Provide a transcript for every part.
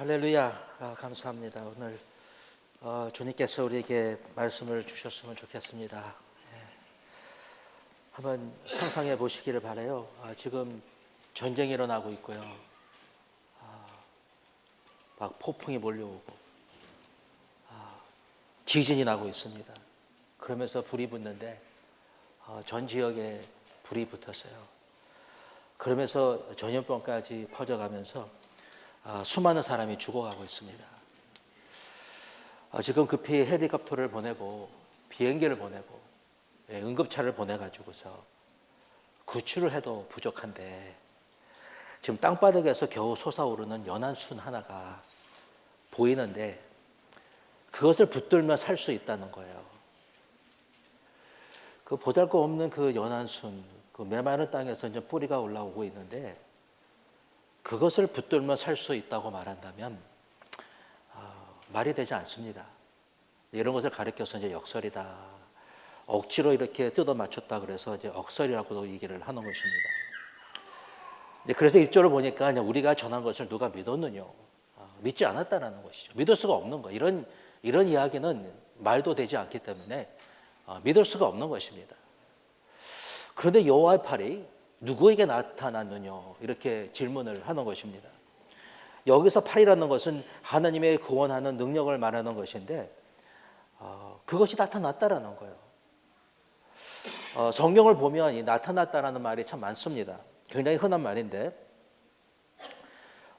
할렐루야. 감사합니다. 오늘 주님께서 우리에게 말씀을 주셨으면 좋겠습니다. 한번 상상해 보시기를 바라요. 지금 전쟁이 일어나고 있고요. 막 폭풍이 몰려오고 지진이 나고 있습니다. 그러면서 불이 붙는데 전 지역에 불이 붙었어요. 그러면서 전염병까지 퍼져가면서 수많은 사람이 죽어가고 있습니다. 지금 급히 헬리콥터를 보내고 비행기를 보내고 응급차를 보내가지고서 구출을 해도 부족한데 지금 땅바닥에서 겨우 솟아오르는 연한 순 하나가 보이는데 그것을 붙들며 살 수 있다는 거예요. 그 보잘것없는 그 연한 순, 그 메마른 땅에서 이제 뿌리가 올라오고 있는데 그것을 붙들며 살 수 있다고 말한다면 말이 되지 않습니다. 이런 것을 가리켜서 이제 역설이다. 억지로 이렇게 뜯어 맞췄다 그래서 이제 억설이라고도 얘기를 하는 것입니다. 그래서 1절을 보니까 우리가 전한 것을 누가 믿었느냐? 믿지 않았다라는 것이죠. 믿을 수가 없는 거. 이런 이야기는 말도 되지 않기 때문에 믿을 수가 없는 것입니다. 그런데 여호와의 팔이 누구에게 나타났느냐? 이렇게 질문을 하는 것입니다. 여기서 팔이라는 것은 하나님의 구원하는 능력을 말하는 것인데 그것이 나타났다라는 거예요. 성경을 보면 이 나타났다라는 말이 참 많습니다. 굉장히 흔한 말인데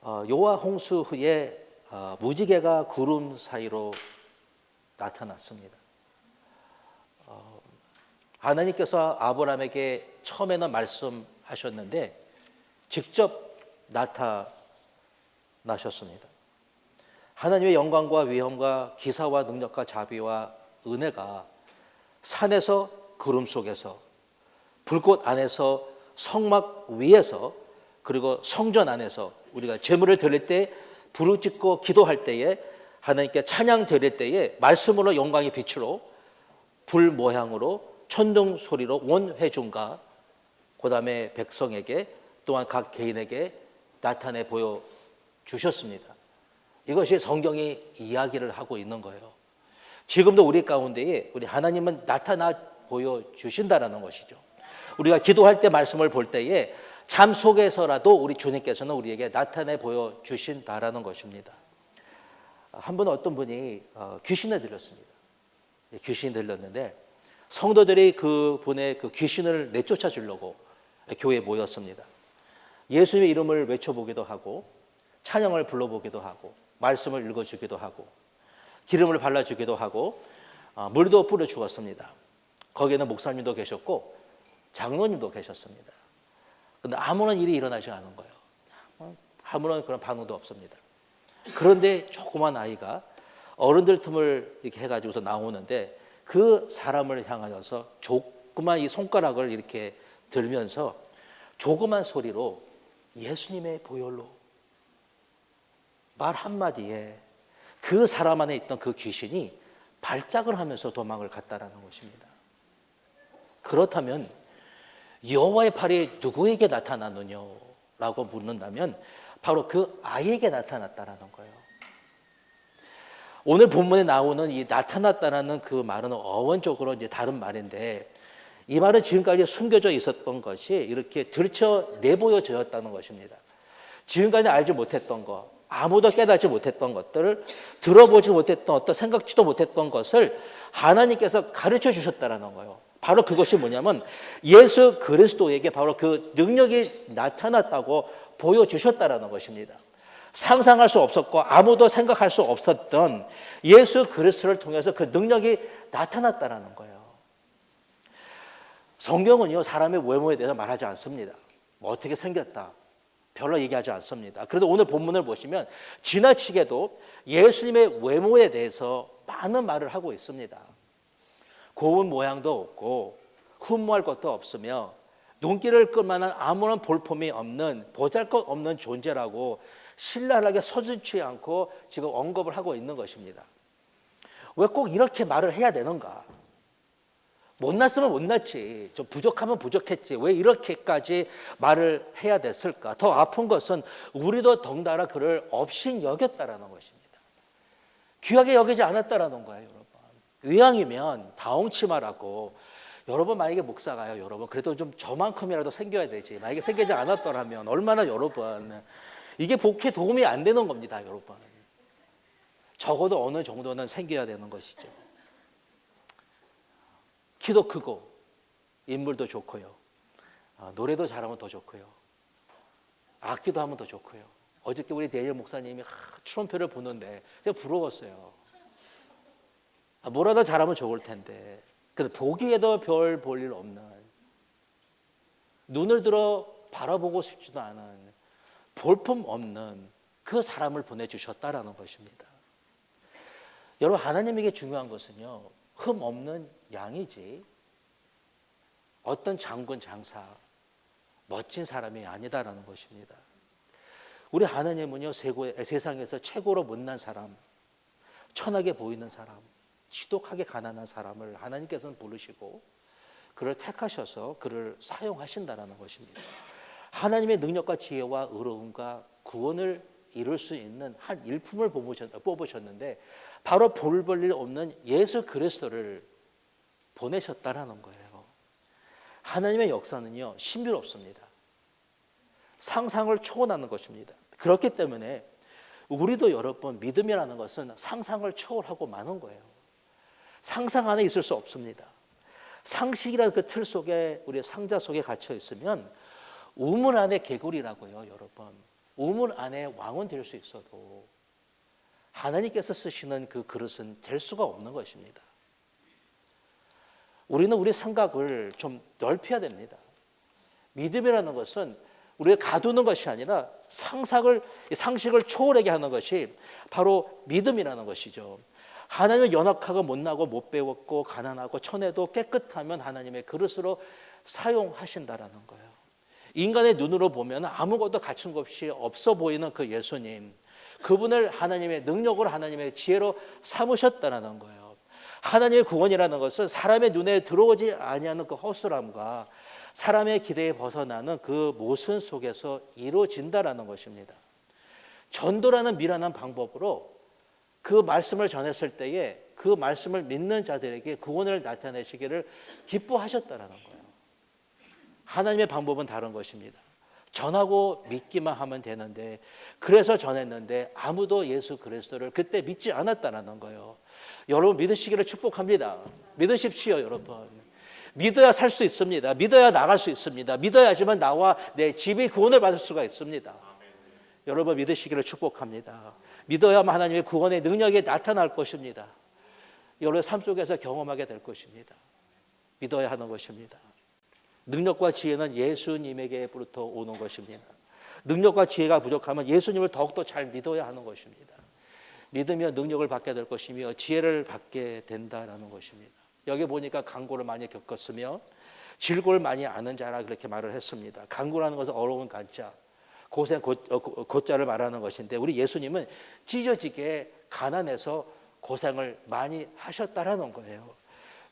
요아 홍수 후에 무지개가 구름 사이로 나타났습니다. 하나님께서 아브라함에게 처음에는 말씀하셨는데 직접 나타나셨습니다. 하나님의 영광과 위엄과 기사와 능력과 자비와 은혜가 산에서 구름 속에서 불꽃 안에서 성막 위에서 그리고 성전 안에서 우리가 제물을 드릴 때 부르짖고 기도할 때에 하나님께 찬양 드릴 때에 말씀으로 영광의 빛으로 불 모양으로 천둥 소리로 온 회중과 그 다음에 백성에게 또한 각 개인에게 나타내 보여주셨습니다. 이것이 성경이 이야기를 하고 있는 거예요. 지금도 우리 가운데에 우리 하나님은 나타나 보여주신다라는 것이죠. 우리가 기도할 때 말씀을 볼 때에 잠 속에서라도 우리 주님께서는 우리에게 나타내 보여주신다라는 것입니다. 한 번 어떤 분이 귀신에 들렸습니다. 귀신이 들렸는데 성도들이 그분의 그 귀신을 내쫓아 주려고 교회에 모였습니다. 예수님의 이름을 외쳐보기도 하고 찬양을 불러보기도 하고 말씀을 읽어주기도 하고 기름을 발라주기도 하고 물도 뿌려주었습니다. 거기에는 목사님도 계셨고 장로님도 계셨습니다. 그런데 아무런 일이 일어나지 않은 거예요. 아무런 그런 반응도 없습니다. 그런데 조그만 아이가 어른들 틈을 이렇게 해가지고서 나오는데 그 사람을 향하여서 조그만 이 손가락을 이렇게 들면서 조그만 소리로 예수님의 보혈로 말 한마디에 그 사람 안에 있던 그 귀신이 발작을 하면서 도망을 갔다라는 것입니다. 그렇다면 여호와의 팔이 누구에게 나타났느냐라고 묻는다면 바로 그 아이에게 나타났다라는 거예요. 오늘 본문에 나오는 이 나타났다라는 그 말은 어원적으로 이제 다른 말인데 이 말은 지금까지 숨겨져 있었던 것이 이렇게 들춰 내보여졌다는 것입니다. 지금까지 알지 못했던 것, 아무도 깨닫지 못했던 것들을 들어보지 못했던 어떤 생각지도 못했던 것을 하나님께서 가르쳐 주셨다라는 거예요. 바로 그것이 뭐냐면 예수 그리스도에게 바로 그 능력이 나타났다고 보여주셨다라는 것입니다. 상상할 수 없었고 아무도 생각할 수 없었던 예수 그리스도를 통해서 그 능력이 나타났다라는 거예요. 성경은요 사람의 외모에 대해서 말하지 않습니다. 뭐 어떻게 생겼다 별로 얘기하지 않습니다. 그래도 오늘 본문을 보시면 지나치게도 예수님의 외모에 대해서 많은 말을 하고 있습니다. 고운 모양도 없고 흠모할 것도 없으며 눈길을 끌 만한 아무런 볼품이 없는 보잘것없는 존재라고 신랄하게 서슴지 않고 지금 언급을 하고 있는 것입니다. 왜 꼭 이렇게 말을 해야 되는가? 못났으면 못났지, 좀 부족하면 부족했지, 왜 이렇게까지 말을 해야 됐을까? 더 아픈 것은 우리도 덩달아 그를 없인 여겼다라는 것입니다. 귀하게 여기지 않았다라는 거예요, 여러분. 의왕이면 다홍치 말하고, 여러분 만약에 목사가요, 여러분 그래도 좀 저만큼이라도 생겨야 되지, 만약에 생기지 않았더라면 얼마나 여러분 이게 복귀에 도움이 안 되는 겁니다, 여러분. 적어도 어느 정도는 생겨야 되는 것이죠. 키도 크고 인물도 좋고요, 노래도 잘하면 더 좋고요, 악기도 하면 더 좋고요. 어저께 우리 데니엘 목사님이 트럼펫을 부는데 제가 부러웠어요. 뭐라도 잘하면 좋을 텐데, 근데 보기에도 별 볼 일 없는, 눈을 들어 바라보고 싶지도 않은, 볼품 없는 그 사람을 보내주셨다라는 것입니다. 여러분, 하나님에게 중요한 것은요, 흠 없는 양이지 어떤 장군 장사 멋진 사람이 아니다라는 것입니다. 우리 하나님은요, 세상에서 최고로 못난 사람, 천하게 보이는 사람, 지독하게 가난한 사람을 하나님께서는 부르시고 그를 택하셔서 그를 사용하신다라는 것입니다. 하나님의 능력과 지혜와 의로움과 구원을 이룰 수 있는 한 일품을 뽑으셨는데, 바로 볼 볼 일 없는 예수 그리스도를 보내셨다라는 거예요. 하나님의 역사는요, 신비롭습니다. 상상을 초월하는 것입니다. 그렇기 때문에 우리도 여러분, 믿음이라는 것은 상상을 초월하고 마는 거예요. 상상 안에 있을 수 없습니다. 상식이라는 그 틀 속에, 우리 상자 속에 갇혀 있으면 우물 안에 개구리라고요, 여러분. 우물 안에 왕은 될 수 있어도 하나님께서 쓰시는 그 그릇은 될 수가 없는 것입니다. 우리는 우리 생각을 좀 넓혀야 됩니다. 믿음이라는 것은 우리가 가두는 것이 아니라 상식을 초월하게 하는 것이 바로 믿음이라는 것이죠. 하나님을 연약하고 못나고 못 배웠고 가난하고 천해도 깨끗하면 하나님의 그릇으로 사용하신다라는 거예요. 인간의 눈으로 보면 아무것도 갖춘 것 없이 없어 보이는 그 예수님, 그분을 하나님의 능력으로, 하나님의 지혜로 삼으셨다라는 거예요. 하나님의 구원이라는 것은 사람의 눈에 들어오지 아니하는 그 허술함과 사람의 기대에 벗어나는 그 모순 속에서 이루어진다라는 것입니다. 전도라는 미련한 방법으로 그 말씀을 전했을 때에 그 말씀을 믿는 자들에게 구원을 나타내시기를 기뻐하셨다라는 거예요. 하나님의 방법은 다른 것입니다. 전하고 믿기만 하면 되는데, 그래서 전했는데 아무도 예수 그리스도를 그때 믿지 않았다라는 거예요. 여러분, 믿으시기를 축복합니다. 믿으십시오, 여러분. 믿어야 살 수 있습니다. 믿어야 나갈 수 있습니다. 믿어야지만 나와 내 집이 구원을 받을 수가 있습니다. 여러분, 믿으시기를 축복합니다. 믿어야만 하나님의 구원의 능력이 나타날 것입니다. 여러분의 삶 속에서 경험하게 될 것입니다. 믿어야 하는 것입니다. 능력과 지혜는 예수님에게부터 오는 것입니다. 능력과 지혜가 부족하면 예수님을 더욱더 잘 믿어야 하는 것입니다. 믿으면 능력을 받게 될 것이며 지혜를 받게 된다라는 것입니다. 여기 보니까 강고를 많이 겪었으며 질고를 많이 아는 자라 그렇게 말을 했습니다. 강고라는 것은 어려운 간자, 고생 고자를 말하는 것인데, 우리 예수님은 찢어지게 가난해서 고생을 많이 하셨다라는 거예요.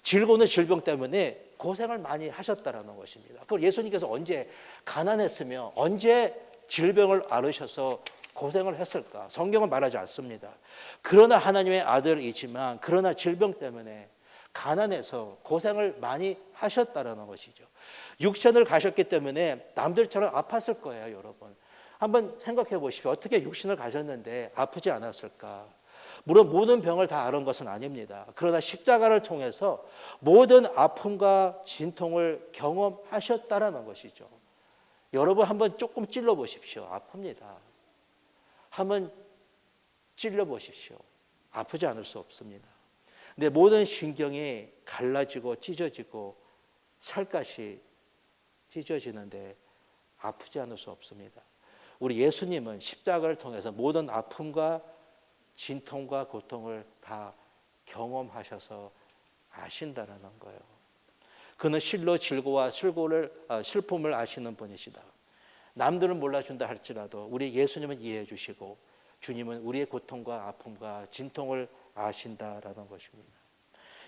질고는 질병 때문에 고생을 많이 하셨다라는 것입니다. 그럼 예수님께서 언제 가난했으며 언제 질병을 앓으셔서 고생을 했을까? 성경은 말하지 않습니다. 그러나 하나님의 아들이지만 그러나 질병 때문에 가난해서 고생을 많이 하셨다라는 것이죠. 육신을 가셨기 때문에 남들처럼 아팠을 거예요, 여러분. 한번 생각해 보십시오. 어떻게 육신을 가졌는데 아프지 않았을까? 물론 모든 병을 다 앓은 것은 아닙니다. 그러나 십자가를 통해서 모든 아픔과 진통을 경험하셨다라는 것이죠. 여러분, 한번 조금 찔러 보십시오. 아픕니다. 한번 찔러 보십시오. 아프지 않을 수 없습니다. 근데 모든 신경이 갈라지고 찢어지고 살갗이 찢어지는데 아프지 않을 수 없습니다. 우리 예수님은 십자가를 통해서 모든 아픔과 진통과 고통을 다 경험하셔서 아신다라는 거예요. 그는 실로 질고와 슬픔을 아시는 분이시다. 남들은 몰라준다 할지라도 우리 예수님은 이해해 주시고 주님은 우리의 고통과 아픔과 진통을 아신다라는 것입니다.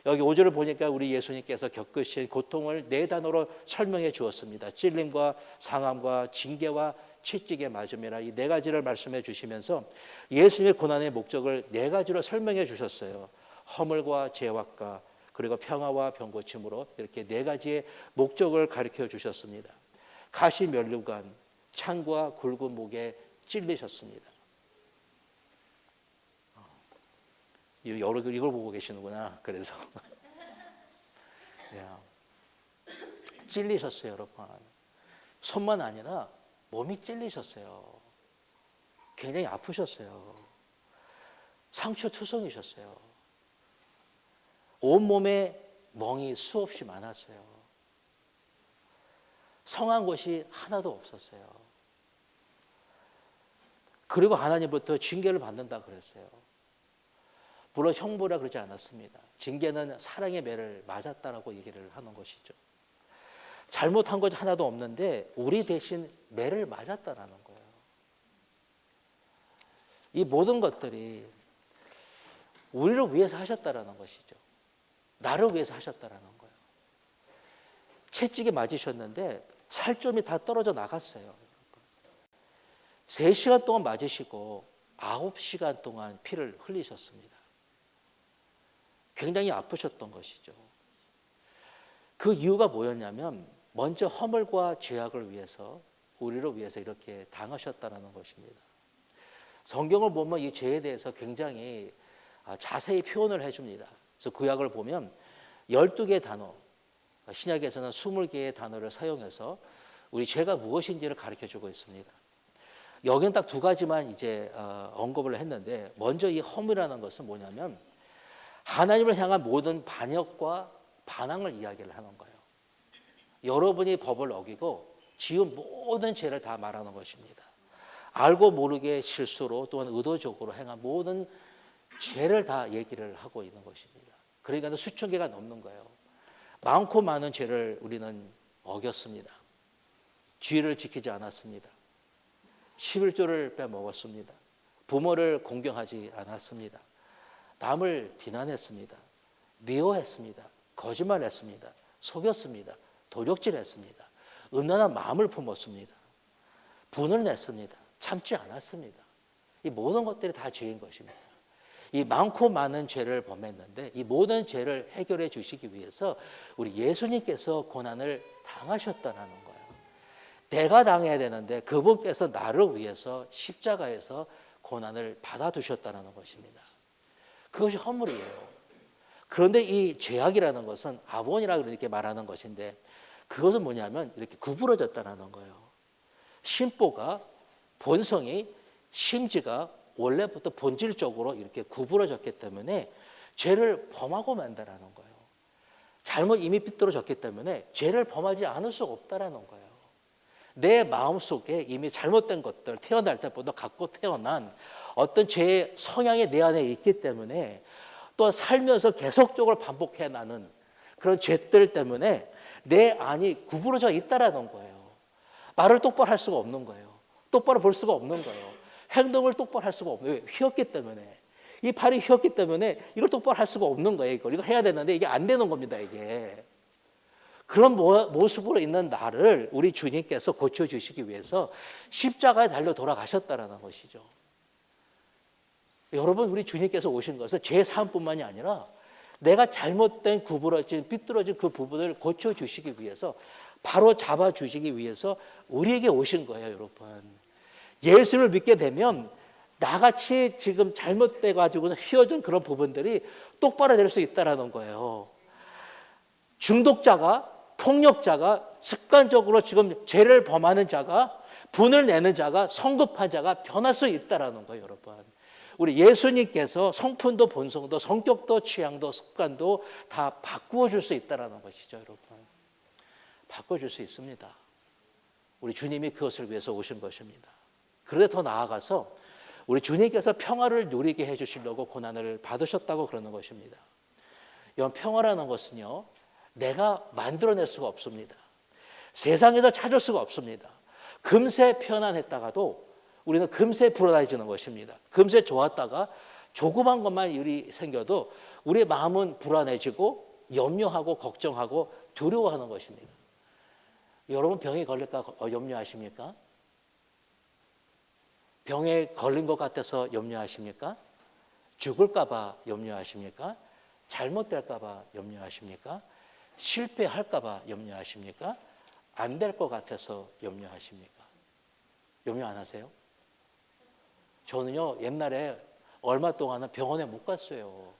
여기 5절을 보니까 우리 예수님께서 겪으신 고통을 네 단어로 설명해 주었습니다. 찔림과 상함과 징계와 채찍에 맞음이라, 이 네 가지를 말씀해 주시면서 예수님의 고난의 목적을 네 가지로 설명해 주셨어요. 허물과 죄악과 그리고 평화와 병고침으로 이렇게 네 가지의 목적을 가르쳐 주셨습니다. 가시 면류관, 창과 굵은 목에 찔리셨습니다. 이걸 보고 계시는구나. 그래서 찔리셨어요, 여러분. 손만 아니라 몸이 찔리셨어요. 굉장히 아프셨어요. 상처투성이셨어요. 온몸에 멍이 수없이 많았어요. 성한 곳이 하나도 없었어요. 그리고 하나님부터 징계를 받는다 그랬어요. 물론 형벌이라 그러지 않았습니다. 징계는 사랑의 매를 맞았다라고 얘기를 하는 것이죠. 잘못한 것이 하나도 없는데 우리 대신 매를 맞았다라는 거예요. 이 모든 것들이 우리를 위해서 하셨다라는 것이죠. 나를 위해서 하셨다라는 거예요. 채찍에 맞으셨는데 살점이 다 떨어져 나갔어요. 3시간 동안 맞으시고 9시간 동안 피를 흘리셨습니다. 굉장히 아프셨던 것이죠. 그 이유가 뭐였냐면 먼저 허물과 죄악을 위해서, 우리를 위해서 이렇게 당하셨다는 것입니다. 성경을 보면 이 죄에 대해서 굉장히 자세히 표현을 해줍니다. 그래서 구약을 보면 12개의 단어, 신약에서는 20개의 단어를 사용해서 우리 죄가 무엇인지를 가르쳐주고 있습니다. 여기는 딱 2가지만 이제 언급을 했는데, 먼저 이 허물이라는 것은 뭐냐면 하나님을 향한 모든 반역과 반항을 이야기를 하는 거예요. 여러분이 법을 어기고 지은 모든 죄를 다 말하는 것입니다. 알고 모르게 실수로 또는 의도적으로 행한 모든 죄를 다 얘기를 하고 있는 것입니다. 그러니까 수천 개가 넘는 거예요. 많고 많은 죄를 우리는 어겼습니다. 주의를 지키지 않았습니다. 11조를 빼먹었습니다. 부모를 공경하지 않았습니다. 남을 비난했습니다. 미워했습니다. 거짓말했습니다. 속였습니다. 도적질했습니다. 음란한 마음을 품었습니다. 분을 냈습니다. 참지 않았습니다. 이 모든 것들이 다 죄인 것입니다. 이 많고 많은 죄를 범했는데 이 모든 죄를 해결해 주시기 위해서 우리 예수님께서 고난을 당하셨다는 거예요. 내가 당해야 되는데 그분께서 나를 위해서 십자가에서 고난을 받아두셨다는 것입니다. 그것이 허물이에요. 그런데 이 죄악이라는 것은 아본이라고 이렇게 말하는 것인데, 그것은 뭐냐면 이렇게 구부러졌다는 거예요. 심보가, 본성이, 심지가 원래부터 본질적으로 이렇게 구부러졌기 때문에 죄를 범하고 만다라는 거예요. 잘못 이미 삐뚤어졌기 때문에 죄를 범하지 않을 수가 없다라는 거예요. 내 마음속에 이미 잘못된 것들, 태어날 때부터 갖고 태어난 어떤 죄의 성향이 내 안에 있기 때문에, 또 살면서 계속적으로 반복해 나는 그런 죄들 때문에 내 안이 구부러져 있다라는 거예요. 말을 똑바로 할 수가 없는 거예요. 똑바로 볼 수가 없는 거예요. 행동을 똑바로 할 수가 없는 거예요. 휘었기 때문에. 이 팔이 휘었기 때문에 이걸 똑바로 할 수가 없는 거예요. 이걸 해야 되는데 이게 안 되는 겁니다. 이게. 그런 모습으로 있는 나를 우리 주님께서 고쳐주시기 위해서 십자가에 달려 돌아가셨다는 것이죠. 여러분, 우리 주님께서 오신 것은 죄 사함뿐만이 아니라 내가 잘못된 구부러진 삐뚤어진 그 부분을 고쳐주시기 위해서, 바로 잡아주시기 위해서 우리에게 오신 거예요. 여러분, 예수를 믿게 되면 나같이 지금 잘못돼 가지고 휘어진 그런 부분들이 똑바로 될 수 있다는 거예요. 중독자가, 폭력자가, 습관적으로 지금 죄를 범하는 자가, 분을 내는 자가, 성급한 자가 변할 수 있다는 거예요. 여러분, 우리 예수님께서 성품도 본성도 성격도 취향도 습관도 다 바꾸어 줄 수 있다는 것이죠. 여러분, 바꿔줄 수 있습니다. 우리 주님이 그것을 위해서 오신 것입니다. 그런데 더 나아가서 우리 주님께서 평화를 누리게 해주시려고 고난을 받으셨다고 그러는 것입니다. 이 평화라는 것은요, 내가 만들어낼 수가 없습니다. 세상에서 찾을 수가 없습니다. 금세 편안했다가도 우리는 금세 불안해지는 것입니다. 금세 좋았다가 조그만 것만 일이 생겨도 우리의 마음은 불안해지고 염려하고 걱정하고 두려워하는 것입니다. 여러분 병에 걸릴까 염려하십니까? 병에 걸린 것 같아서 염려하십니까? 죽을까 봐 염려하십니까? 잘못될까 봐 염려하십니까? 실패할까 봐 염려하십니까? 안 될 것 같아서 염려하십니까? 염려 안 하세요? 저는요, 옛날에 얼마 동안은 병원에 못 갔어요.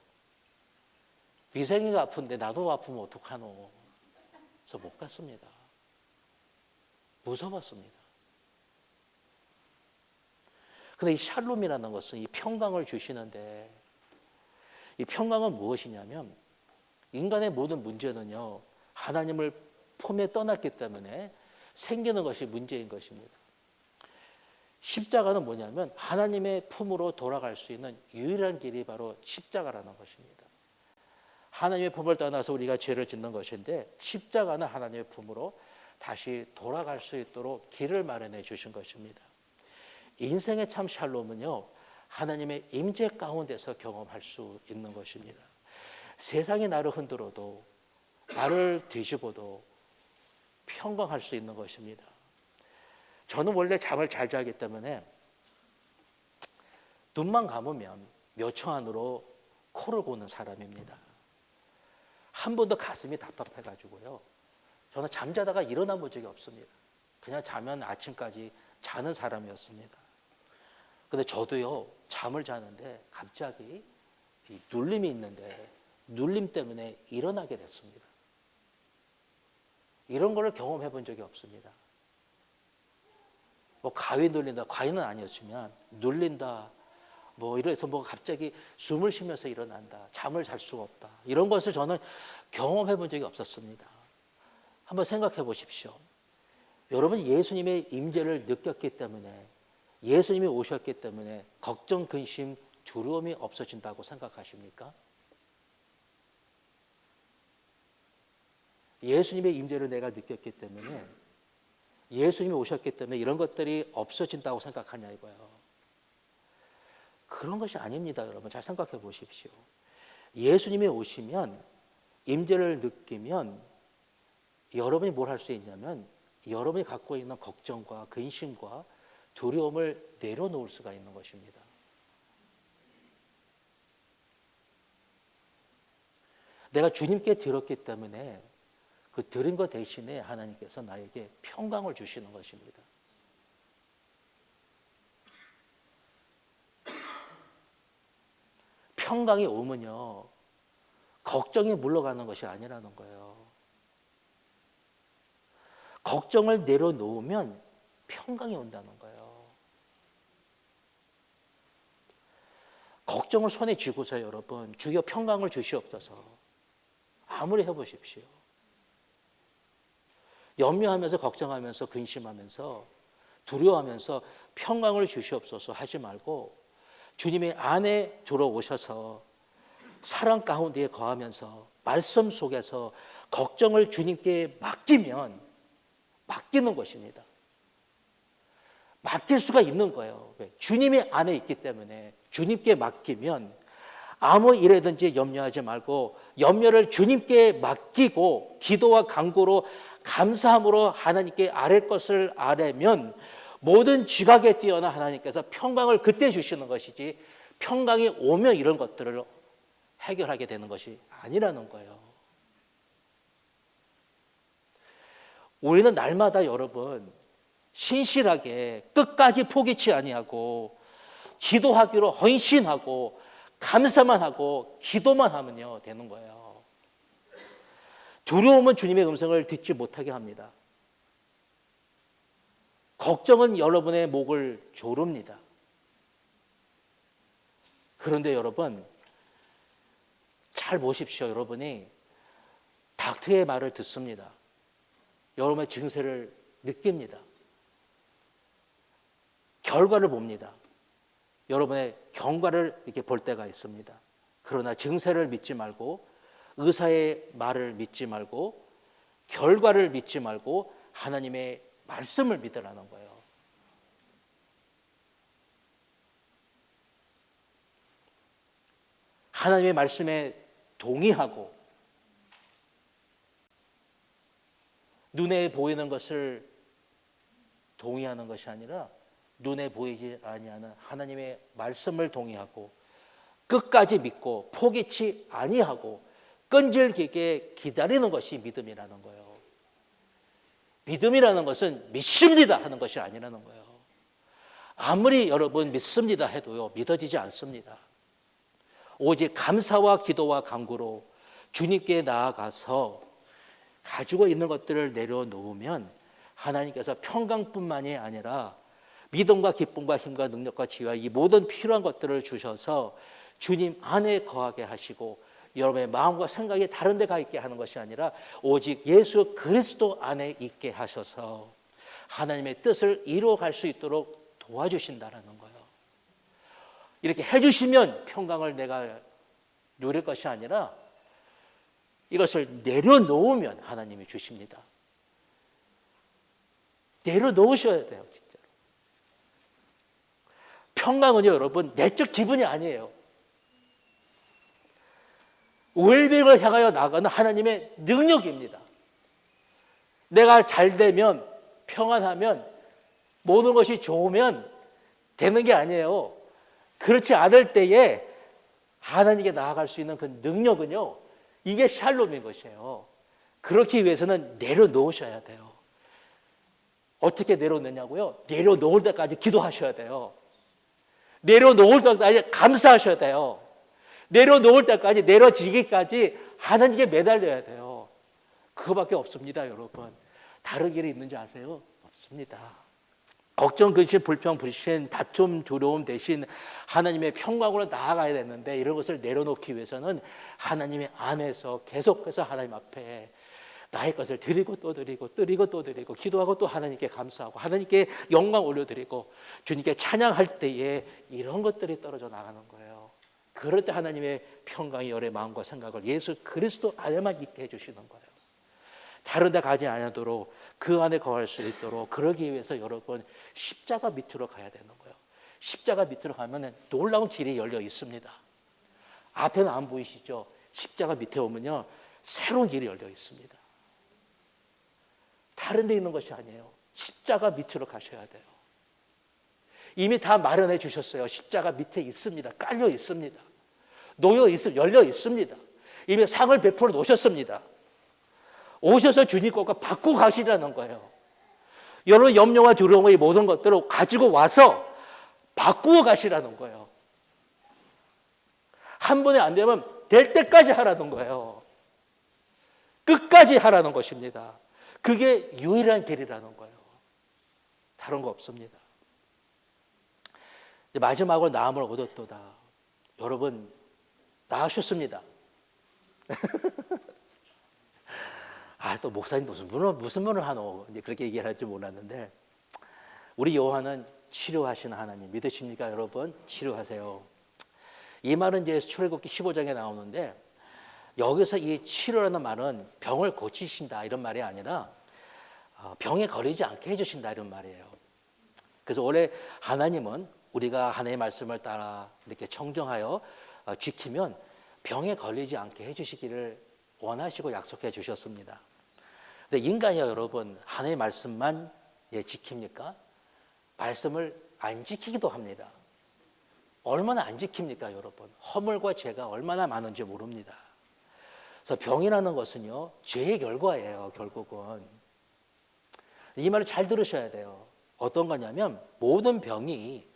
미생이가 아픈데 나도 아프면 어떡하노? 그래서 못 갔습니다. 무서웠습니다. 근데 이 샬롬이라는 것은 이 평강을 주시는데, 이 평강은 무엇이냐면 인간의 모든 문제는요, 하나님을 품에 떠났기 때문에 생기는 것이 문제인 것입니다. 십자가는 뭐냐면 하나님의 품으로 돌아갈 수 있는 유일한 길이 바로 십자가라는 것입니다. 하나님의 품을 떠나서 우리가 죄를 짓는 것인데, 십자가는 하나님의 품으로 다시 돌아갈 수 있도록 길을 마련해 주신 것입니다. 인생의 참 샬롬은요, 하나님의 임재 가운데서 경험할 수 있는 것입니다. 세상이 나를 흔들어도, 나를 뒤집어도 평강할 수 있는 것입니다. 저는 원래 잠을 잘 자기 때문에 눈만 감으면 몇 초 안으로 코를 고는 사람입니다. 한 번도 가슴이 답답해가지고요, 저는 잠자다가 일어나 본 적이 없습니다. 그냥 자면 아침까지 자는 사람이었습니다. 근데 저도요, 잠을 자는데 갑자기 이 눌림이 있는데 눌림 때문에 일어나게 됐습니다. 이런 거를 경험해 본 적이 없습니다. 뭐 가위 눌린다, 가위는 아니었지만 눌린다, 뭐 이래서 뭐 갑자기 숨을 쉬면서 일어난다, 잠을 잘 수가 없다, 이런 것을 저는 경험해 본 적이 없었습니다. 한번 생각해 보십시오. 여러분, 예수님의 임재를 느꼈기 때문에, 예수님이 오셨기 때문에 걱정, 근심, 두려움이 없어진다고 생각하십니까? 예수님의 임재를 내가 느꼈기 때문에, 예수님이 오셨기 때문에 이런 것들이 없어진다고 생각하냐 이거예요. 그런 것이 아닙니다. 여러분, 잘 생각해 보십시오. 예수님이 오시면, 임재를 느끼면 여러분이 뭘 할 수 있냐면, 여러분이 갖고 있는 걱정과 근심과 두려움을 내려놓을 수가 있는 것입니다. 내가 주님께 드렸기 때문에 그 드린 것 대신에 하나님께서 나에게 평강을 주시는 것입니다. 평강이 오면요, 걱정이 물러가는 것이 아니라는 거예요. 걱정을 내려놓으면 평강이 온다는 거예요. 걱정을 손에 쥐고서 여러분, 주여 평강을 주시옵소서, 아무리 해보십시오. 염려하면서 걱정하면서 근심하면서 두려워하면서 평강을 주시옵소서 하지 말고, 주님의 안에 들어오셔서 사랑 가운데 거하면서 말씀 속에서 걱정을 주님께 맡기면, 맡기는 것입니다. 맡길 수가 있는 거예요. 주님의 안에 있기 때문에 주님께 맡기면 아무 일에든지 염려하지 말고 염려를 주님께 맡기고 기도와 간구로 감사함으로 하나님께 아랠 것을 아뢰면 모든 지각에 뛰어나 하나님께서 평강을 그때 주시는 것이지, 평강이 오면 이런 것들을 해결하게 되는 것이 아니라는 거예요. 우리는 날마다 여러분 신실하게 끝까지 포기치 아니하고 기도하기로 헌신하고 감사만 하고 기도만 하면요 되는 거예요. 두려움은 주님의 음성을 듣지 못하게 합니다. 걱정은 여러분의 목을 조릅니다. 그런데 여러분 잘 보십시오. 여러분이 닥터의 말을 듣습니다. 여러분의 증세를 느낍니다. 결과를 봅니다. 여러분의 경과를 이렇게 볼 때가 있습니다. 그러나 증세를 믿지 말고, 의사의 말을 믿지 말고, 결과를 믿지 말고 하나님의 말씀을 믿으라는 거예요. 하나님의 말씀에 동의하고 눈에 보이는 것을 동의하는 것이 아니라 눈에 보이지 아니하는 하나님의 말씀을 동의하고 끝까지 믿고 포기치 아니하고 끈질기게 기다리는 것이 믿음이라는 거예요. 믿음이라는 것은 믿습니다 하는 것이 아니라는 거예요. 아무리 여러분 믿습니다 해도요, 믿어지지 않습니다. 오직 감사와 기도와 간구로 주님께 나아가서 가지고 있는 것들을 내려놓으면 하나님께서 평강뿐만이 아니라 믿음과 기쁨과 힘과 능력과 지혜와 이 모든 필요한 것들을 주셔서 주님 안에 거하게 하시고 여러분의 마음과 생각이 다른 데 가 있게 하는 것이 아니라 오직 예수 그리스도 안에 있게 하셔서 하나님의 뜻을 이루어갈 수 있도록 도와주신다라는 거예요. 이렇게 해주시면 평강을 내가 누릴 것이 아니라 이것을 내려놓으면 하나님이 주십니다. 내려놓으셔야 돼요, 진짜로. 평강은요, 여러분, 내적 기분이 아니에요. 웰빙을 향하여 나가는 하나님의 능력입니다. 내가 잘 되면, 평안하면, 모든 것이 좋으면 되는 게 아니에요. 그렇지 않을 때에 하나님께 나아갈 수 있는 그 능력은요, 이게 샬롬인 것이에요. 그렇기 위해서는 내려놓으셔야 돼요. 어떻게 내려놓냐고요? 내려놓을 때까지 기도하셔야 돼요. 내려놓을 때까지 감사하셔야 돼요. 내려놓을 때까지, 내려지기까지 하나님께 매달려야 돼요. 그거밖에 없습니다, 여러분. 다른 길이 있는지 아세요? 없습니다. 걱정, 근심, 불평, 불신, 다툼, 두려움 대신 하나님의 평강으로 나아가야 되는데 이런 것을 내려놓기 위해서는 하나님의 안에서 계속해서 하나님 앞에 나의 것을 드리고 또 드리고 또 드리고 기도하고 또 하나님께 감사하고 하나님께 영광 올려드리고 주님께 찬양할 때에 이런 것들이 떨어져 나가는 거예요. 그럴 때 하나님의 평강이 여러분의 마음과 생각을 예수 그리스도 안에만 있게 해주시는 거예요. 다른 데 가지 않도록 그 안에 거할 수 있도록 그러기 위해서 여러분 십자가 밑으로 가야 되는 거예요. 십자가 밑으로 가면 놀라운 길이 열려 있습니다. 앞에는 안 보이시죠? 십자가 밑에 오면요 새로운 길이 열려 있습니다. 다른 데 있는 것이 아니에요. 십자가 밑으로 가셔야 돼요. 이미 다 마련해 주셨어요. 십자가 밑에 있습니다. 깔려 있습니다. 놓여 있습니다. 열려 있습니다. 이미 상을 베풀어 놓으셨습니다. 오셔서 주님 것과 바꾸고 가시라는 거예요. 여러분 염려와 두려움의 모든 것들을 가지고 와서 바꾸어 가시라는 거예요. 한 번에 안 되면 될 때까지 하라는 거예요. 끝까지 하라는 것입니다. 그게 유일한 길이라는 거예요. 다른 거 없습니다. 마지막으로 나음을 얻었도다. 여러분 나으셨습니다. 또 목사님 무슨 분을 하노? 이제 그렇게 얘기를 할 줄 몰랐는데 우리 요한은 치료하시는 하나님 믿으십니까, 여러분? 치료하세요. 이 말은 이제 출애굽기 15장에 나오는데 여기서 이 치료라는 말은 병을 고치신다 이런 말이 아니라 병에 걸리지 않게 해주신다 이런 말이에요. 그래서 원래 하나님은 우리가 하나님의 말씀을 따라 이렇게 청정하여 지키면 병에 걸리지 않게 해주시기를 원하시고 약속해 주셨습니다. 근데 인간이요, 여러분, 하나님의 말씀만 지킵니까? 말씀을 안 지키기도 합니다. 얼마나 안 지킵니까, 여러분? 허물과 죄가 얼마나 많은지 모릅니다. 그래서 병이라는 것은요, 죄의 결과예요, 결국은. 이 말을 잘 들으셔야 돼요. 어떤 거냐면 모든 병이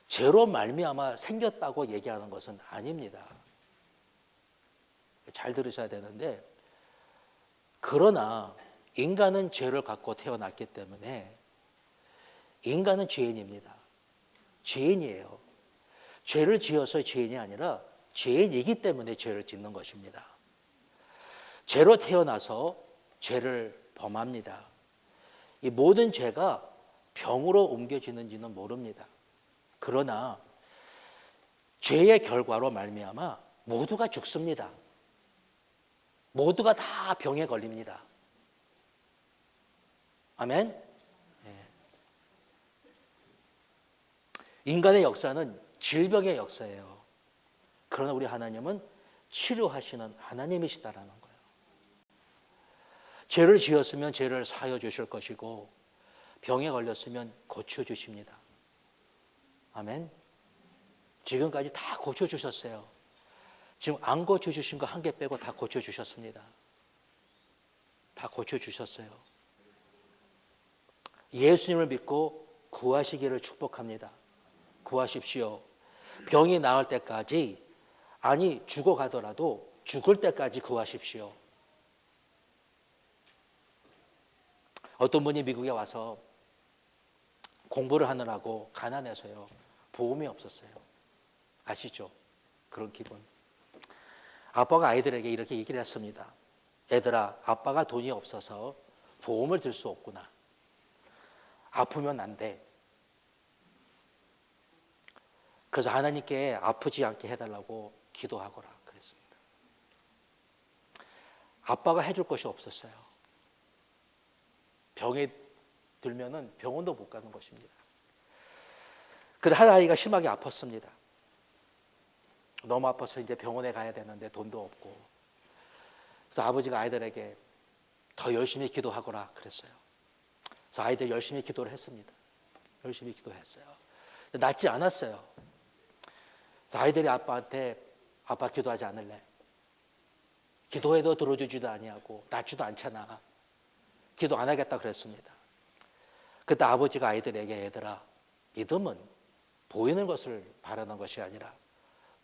죄로 말미암아 생겼다고 얘기하는 것은 아닙니다. 잘 들으셔야 되는데 그러나 인간은 죄를 갖고 태어났기 때문에 인간은 죄인입니다. 죄인이에요. 죄를 지어서 죄인이 아니라 죄인이기 때문에 죄를 짓는 것입니다. 죄로 태어나서 죄를 범합니다. 이 모든 죄가 병으로 옮겨지는지는 모릅니다. 그러나 죄의 결과로 말미암아 모두가 죽습니다. 모두가 다 병에 걸립니다. 아멘? 네. 인간의 역사는 질병의 역사예요. 그러나 우리 하나님은 치료하시는 하나님이시다라는 거예요. 죄를 지었으면 죄를 사하여 주실 것이고 병에 걸렸으면 고쳐주십니다. 아멘. 지금까지 다 고쳐주셨어요. 지금 안 고쳐주신 거 한 개 빼고 다 고쳐주셨습니다. 다 고쳐주셨어요. 예수님을 믿고 구하시기를 축복합니다. 구하십시오. 병이 나을 때까지, 아니 죽어가더라도 죽을 때까지 구하십시오. 어떤 분이 미국에 와서 공부를 하느라고 가난해서요, 보험이 없었어요. 아시죠? 그런 기분. 아빠가 아이들에게 이렇게 얘기를 했습니다. 얘들아, 아빠가 돈이 없어서 보험을 들 수 없구나. 아프면 안 돼. 그래서 하나님께 아프지 않게 해달라고 기도하거라 그랬습니다. 아빠가 해줄 것이 없었어요. 병에 들면은 병원도 못 가는 것입니다. 근데 한 아이가 심하게 아팠습니다. 너무 아파서 이제 병원에 가야 되는데 돈도 없고. 그래서 아버지가 아이들에게 더 열심히 기도하거라 그랬어요. 그래서 아이들 열심히 기도를 했습니다. 열심히 기도했어요. 낫지 않았어요. 그래서 아이들이 아빠한테 아빠 기도하지 않을래? 기도해도 들어주지도 아니하고 낫지도 않잖아. 기도 안 하겠다 그랬습니다. 그때 아버지가 아이들에게 얘들아, 믿음은 보이는 것을 바라는 것이 아니라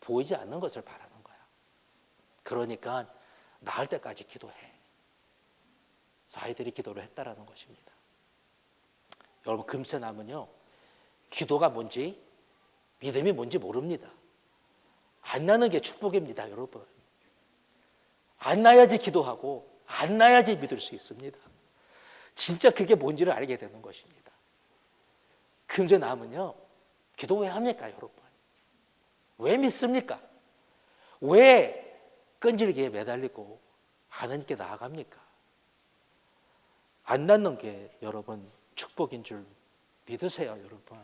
보이지 않는 것을 바라는 거야. 그러니까 나을 때까지 기도해. 그래서 아이들이 기도를 했다라는 것입니다. 여러분, 금세남은요, 기도가 뭔지, 믿음이 뭔지 모릅니다. 안 나는 게 축복입니다, 여러분. 안 나야지 기도하고, 안 나야지 믿을 수 있습니다. 진짜 그게 뭔지를 알게 되는 것입니다. 금세남은요, 기도 왜 합니까, 여러분? 왜 믿습니까? 왜 끈질기게 매달리고 하나님께 나아갑니까? 안 낫는 게 여러분 축복인 줄 믿으세요, 여러분.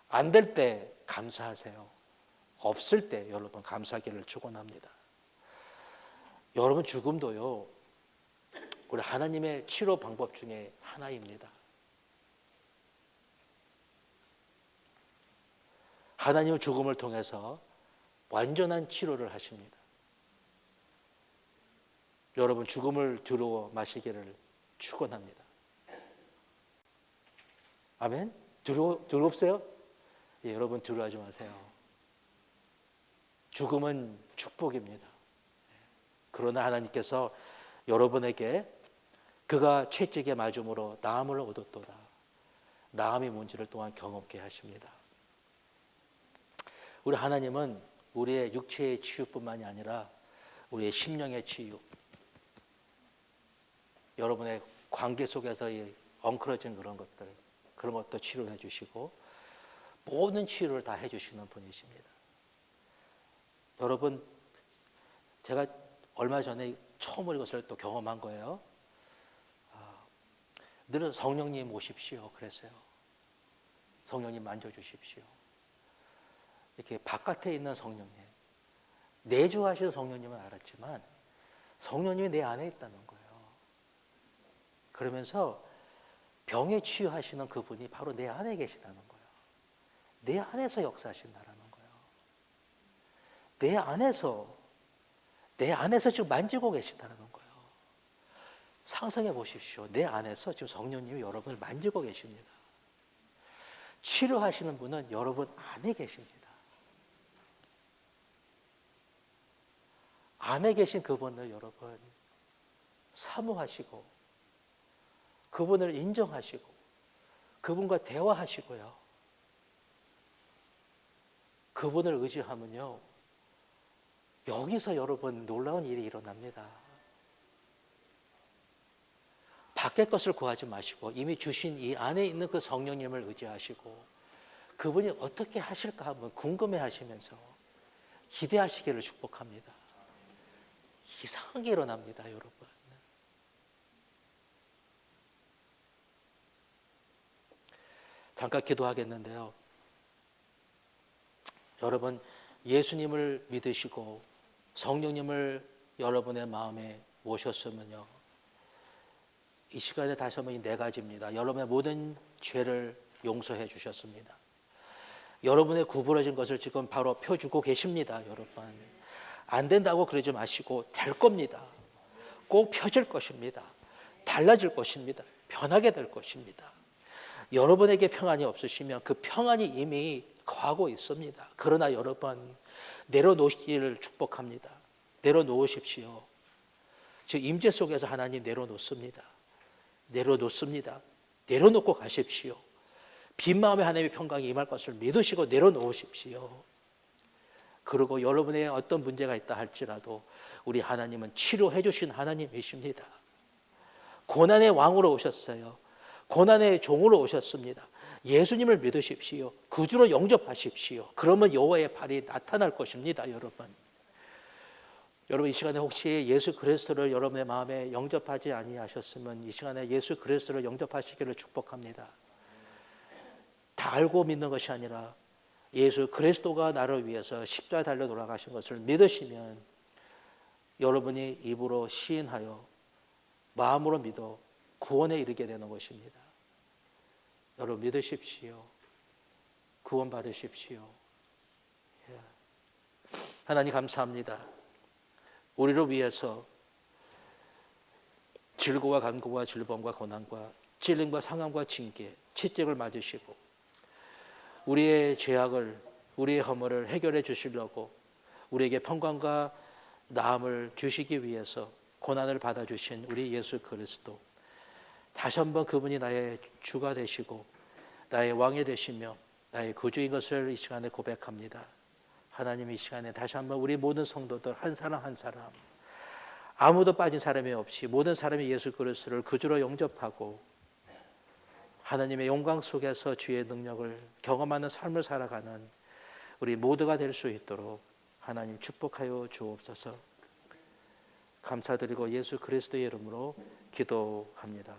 안 될 때 감사하세요. 없을 때 여러분 감사하기를 축원합니다. 여러분, 죽음도요, 우리 하나님의 치료 방법 중에 하나입니다. 하나님은 죽음을 통해서 완전한 치료를 하십니다. 여러분, 죽음을 두려워 마시기를 축원합니다. 아멘? 두렵세요? 예, 여러분 두려워하지 마세요. 죽음은 축복입니다. 그러나 하나님께서 여러분에게 그가 채찍에 맞음으로 나음을 얻었도다. 나음이 뭔지를 또한 경험케 하십니다. 우리 하나님은 우리의 육체의 치유뿐만이 아니라 우리의 심령의 치유, 여러분의 관계 속에서의 엉클어진 그런 것도 치료해 주시고 모든 치유를 다 해주시는 분이십니다. 여러분, 제가 얼마 전에 처음으로 이것을 또 경험한 거예요. 늘 성령님 오십시오 그랬어요. 성령님 만져주십시오. 이렇게 바깥에 있는 성령님, 내주하시는 성령님은 알았지만 성령님이 내 안에 있다는 거예요. 그러면서 병에 치유하시는 그분이 바로 내 안에 계시다는 거예요. 내 안에서 역사하신다는 거예요. 내 안에서 지금 만지고 계신다는 거예요. 상상해 보십시오. 내 안에서 지금 성령님이 여러분을 만지고 계십니다. 치료하시는 분은 여러분 안에 계십니다. 안에 계신 그분을 여러분 사모하시고 그분을 인정하시고 그분과 대화하시고요. 그분을 의지하면요, 여기서 여러분 놀라운 일이 일어납니다. 밖의 것을 구하지 마시고 이미 주신 이 안에 있는 그 성령님을 의지하시고 그분이 어떻게 하실까 한번 궁금해 하시면서 기대하시기를 축복합니다. 이상한 게 일어납니다, 여러분. 잠깐 기도하겠는데요. 여러분, 예수님을 믿으시고 성령님을 여러분의 마음에 모셨으면요, 이 시간에 다시 한번 이 네 가지입니다. 여러분의 모든 죄를 용서해 주셨습니다. 여러분의 구부러진 것을 지금 바로 펴주고 계십니다. 여러분, 안 된다고 그러지 마시고 될 겁니다. 꼭 펴질 것입니다. 달라질 것입니다. 변하게 될 것입니다. 여러분에게 평안이 없으시면 그 평안이 이미 거하고 있습니다. 그러나 여러분, 내려놓기를 축복합니다. 내려놓으십시오. 즉 임재 속에서 하나님 내려놓습니다. 내려놓습니다. 내려놓고 가십시오. 빈 마음에 하나님의 평강이 임할 것을 믿으시고 내려놓으십시오. 그리고 여러분의 어떤 문제가 있다 할지라도 우리 하나님은 치료해 주신 하나님이십니다. 고난의 왕으로 오셨어요. 고난의 종으로 오셨습니다. 예수님을 믿으십시오. 구주로 영접하십시오. 그러면 여호와의 팔이 나타날 것입니다. 여러분 이 시간에 혹시 예수 그리스도를 여러분의 마음에 영접하지 아니하셨으면 이 시간에 예수 그리스도를 영접하시기를 축복합니다. 다 알고 믿는 것이 아니라 예수 그리스도가 나를 위해서 십자가에 달려 돌아가신 것을 믿으시면 여러분이 입으로 시인하여 마음으로 믿어 구원에 이르게 되는 것입니다. 여러분 믿으십시오. 구원 받으십시오. 하나님 감사합니다. 우리를 위해서 질고와 간고와 질병과 고난과 찔림과 상함과 징계, 채찍을 맞으시고 우리의 죄악을, 우리의 허물을 해결해 주시려고 우리에게 평강과 나음을 주시기 위해서 고난을 받아주신 우리 예수 그리스도, 다시 한번 그분이 나의 주가 되시고 나의 왕이 되시며 나의 구주인 것을 이 시간에 고백합니다. 하나님, 이 시간에 다시 한번 우리 모든 성도들 한 사람 한 사람, 아무도 빠진 사람이 없이 모든 사람이 예수 그리스도를 구주로 영접하고 하나님의 영광 속에서 주의 능력을 경험하는 삶을 살아가는 우리 모두가 될 수 있도록 하나님 축복하여 주옵소서. 감사드리고 예수 그리스도의 이름으로 기도합니다.